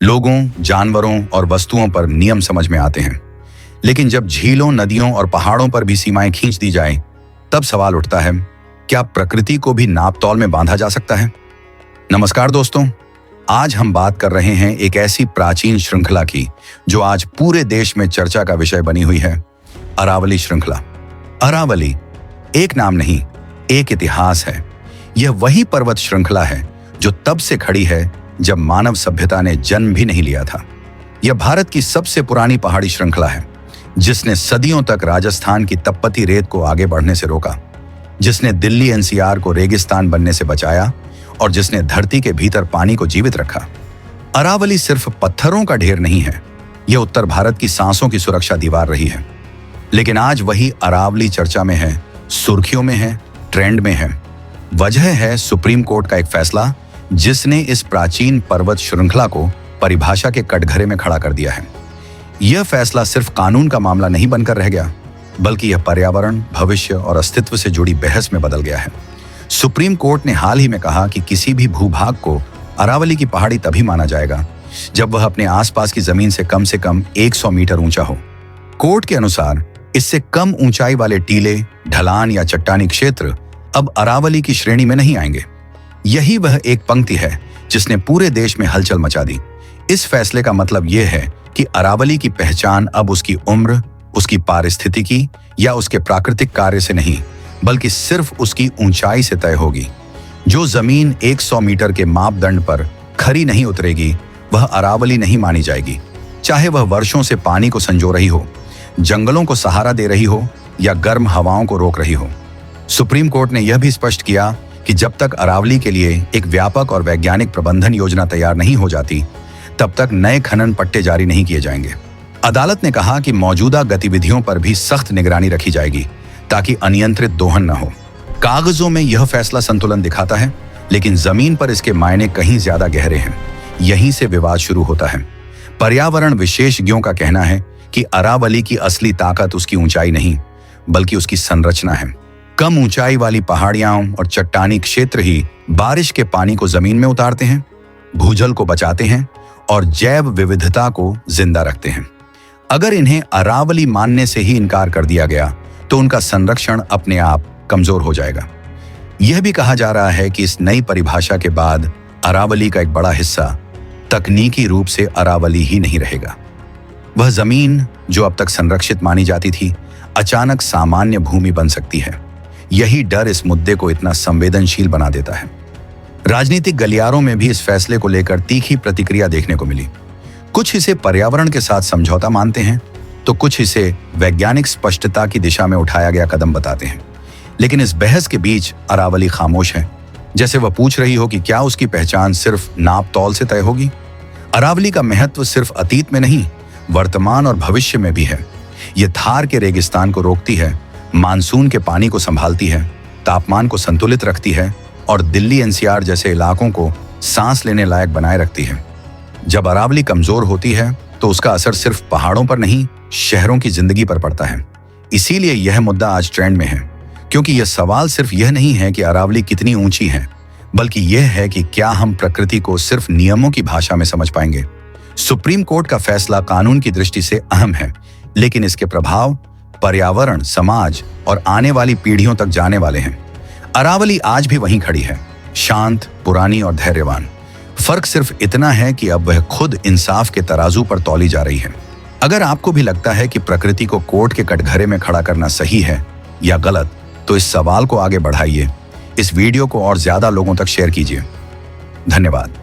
लोगों, जानवरों और वस्तुओं पर नियम समझ में आते हैं, लेकिन जब झीलों, नदियों और पहाड़ों पर भी सीमाएं खींच दी जाएं, तब सवाल उठता है, क्या प्रकृति को भी नापतौल में बांधा जा सकता है? नमस्कार दोस्तों, आज हम बात कर रहे हैं एक ऐसी प्राचीन श्रृंखला की जो आज पूरे देश में चर्चा का विषय बनी हुई है, अरावली श्रृंखला। अरावली एक नाम नहीं, एक इतिहास है। यह वही पर्वत श्रृंखला है जो तब से खड़ी है जब मानव सभ्यता ने जन्म भी नहीं लिया था। यह भारत की सबसे पुरानी पहाड़ी श्रृंखला है, जिसने सदियों तक राजस्थान की तपती रेत को आगे बढ़ने से रोका, जिसने दिल्ली एनसीआर को रेगिस्तान बनने से बचाया और जिसने धरती के भीतर पानी को जीवित रखा। अरावली सिर्फ पत्थरों का ढेर नहीं है, यह उत्तर भारत की सांसों की सुरक्षा दीवार रही है। लेकिन आज वही अरावली चर्चा में है, सुर्खियों में है, ट्रेंड में है। वजह है सुप्रीम कोर्ट का एक फैसला, जिसने इस प्राचीन पर्वत श्रृंखला को परिभाषा के कटघरे में खड़ा कर दिया है। यह फैसला सिर्फ कानून का मामला नहीं बनकर रह गया, बल्कि यह पर्यावरण, भविष्य और अस्तित्व से जुड़ी बहस में बदल गया है। सुप्रीम कोर्ट ने हाल ही में कहा कि किसी भी भूभाग को अरावली की पहाड़ी तभी माना जाएगा जब वह अपने आसपास की जमीन से कम 100 मीटर ऊंचा हो। कोर्ट के अनुसार इससे कम ऊंचाई वाले टीले, ढलान या चट्टानी क्षेत्र अब अरावली की श्रेणी में नहीं आएंगे। यही वह एक पंक्ति है जिसने पूरे देश में हलचल मचा दी। इस फैसले का मतलब यह है कि अरावली की पहचान अब उसकी उम्र, उसकी पारिस्थितिकी या उसके प्राकृतिक कार्य से नहीं, बल्कि सिर्फ उसकी ऊंचाई से तय होगी। जो जमीन 100 मीटर के मापदंड पर खरी नहीं उतरेगी, वह अरावली नहीं मानी जाएगी, चाहे वह वर्षों से पानी को संजो रही हो, जंगलों को सहारा दे रही हो या गर्म हवाओं को रोक रही हो। सुप्रीम कोर्ट ने यह भी स्पष्ट किया कि जब तक अरावली के लिए एक व्यापक और वैज्ञानिक प्रबंधन योजना तैयार नहीं हो जाती, तब तक नए खनन पट्टे जारी नहीं किए जाएंगे। अदालत ने कहा कि मौजूदा गतिविधियों पर भी सख्त निगरानी रखी जाएगी ताकि अनियंत्रित दोहन न हो। कागजों में यह फैसला संतुलन दिखाता है, लेकिन जमीन पर इसके मायने कहीं ज्यादा गहरे हैं। यहीं से विवाद शुरू होता है। पर्यावरण विशेषज्ञों का कहना है कि अरावली की असली ताकत उसकी ऊंचाई नहीं, बल्कि उसकी संरचना है। कम ऊंचाई वाली पहाड़ियां और चट्टानी क्षेत्र ही बारिश के पानी को जमीन में उतारते हैं, भूजल को बचाते हैं और जैव विविधता को जिंदा रखते हैं। अगर इन्हें अरावली मानने से ही इनकार कर दिया गया, तो उनका संरक्षण अपने आप कमजोर हो जाएगा। यह भी कहा जा रहा है कि इस नई परिभाषा के बाद अरावली का एक बड़ा हिस्सा तकनीकी रूप से अरावली ही नहीं रहेगा। वह जमीन जो अब तक संरक्षित मानी जाती थी, अचानक सामान्य भूमि बन सकती है। यही डर इस मुद्दे को इतना संवेदनशील बना देता है। राजनीतिक गलियारों में भी इस फैसले को लेकर तीखी प्रतिक्रिया देखने को मिली। कुछ इसे पर्यावरण के साथ समझौता मानते हैं, तो कुछ इसे वैज्ञानिक स्पष्टता की दिशा में उठाया गया कदम बताते हैं। लेकिन इस बहस के बीच अरावली खामोश है, जैसे वह पूछ रही हो कि क्या उसकी पहचान सिर्फ नापतौल से तय होगी। अरावली का महत्व सिर्फ अतीत में नहीं, वर्तमान और भविष्य में भी है। यह थार के रेगिस्तान को रोकती है, मानसून के पानी को संभालती है, तापमान को संतुलित रखती है और दिल्ली एनसीआर जैसे इलाकों को सांस लेने लायक बनाए रखती है। जब अरावली कमजोर होती है, तो उसका असर सिर्फ पहाड़ों पर नहीं, शहरों की जिंदगी पर पड़ता है। इसीलिए यह मुद्दा आज ट्रेंड में है, क्योंकि यह सवाल सिर्फ यह नहीं है कि अरावली कितनी ऊंची है, बल्कि यह है कि क्या हम प्रकृति को सिर्फ नियमों की भाषा में समझ पाएंगे। सुप्रीम कोर्ट का फैसला कानून की दृष्टि से अहम है, लेकिन इसके प्रभाव पर्यावरण, समाज और आने वाली पीढ़ियों तक जाने वाले हैं। अरावली आज भी वहीं खड़ी है, शांत, पुरानी और धैर्यवान। फर्क सिर्फ इतना है कि अब वह खुद इंसाफ के तराजू पर तौली जा रही है। अगर आपको भी लगता है कि प्रकृति को कोर्ट के कटघरे में खड़ा करना सही है या गलत, तो इस सवाल को आगे बढ़ाइए। इस वीडियो को और ज्यादा लोगों तक शेयर कीजिए। धन्यवाद।